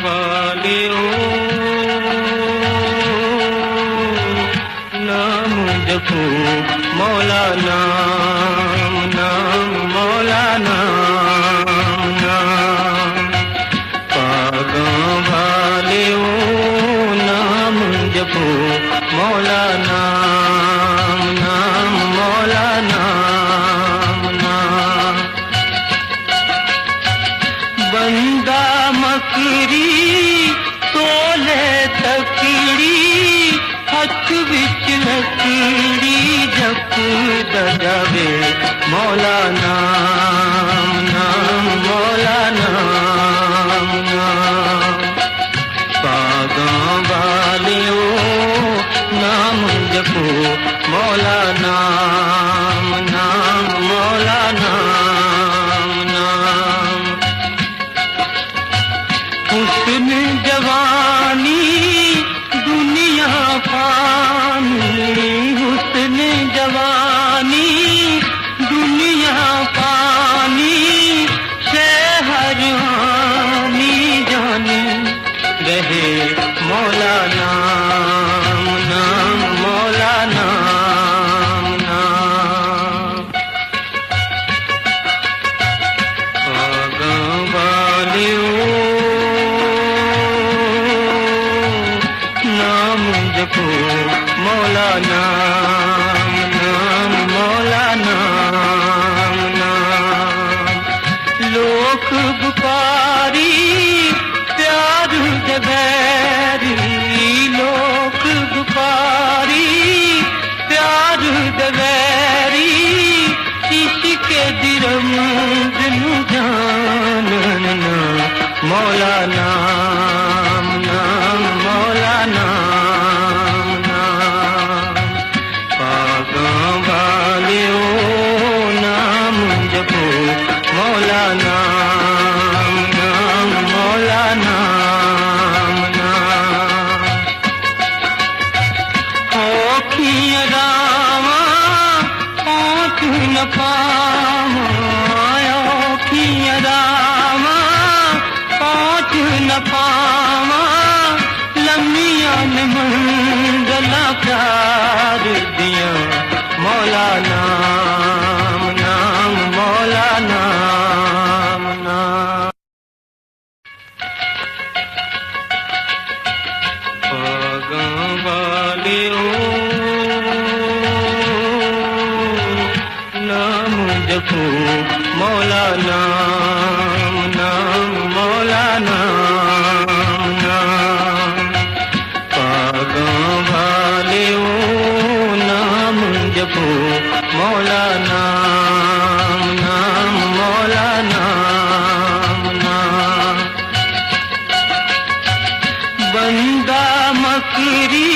वालियो नाम जपो मौला नाम नाम मौला नाम नाम पागों वालियो नाम जपो मौला नाम नाम मौला नाम नाम बंदा मकरी तोले तकड़ी हथ विच लकड़ी जप दजावे मौला नाम नाम मौला नाम नाम पागों वालियो नाम जपो मौला नाम नाम मौला नाम नाम हुस्न जवानी दुनिया फानी हुस्न जवानी दुनिया फानी शहर हानी जानी रहे मौला नाम नाम मौला नाम नाम पागों वालियो नाम जपो मौला नाम नाम मौला नाम नाम लोक बुकारी प्यार दबैरी लोक बुकारी प्यार दबैरी इश्क दिरम दिनु जानना मौला नाम नाम मौला नाम नाम पागों वालियो नाम जपो मौला नाम नाम मौला नाम नाम औखियां रावां पहुँच न पावां औखियां रावां पहुँच न पावां लम्मियां न मंज़िलां प्यार दियां मौला नाम नाम मौला नाम नाम पागों वालियो नाम जपो मौला नाम नाम मौला नाम नाम पागों वालियो नाम जपो मौला नाम नाम मौला नाम नाम बंदा मकरी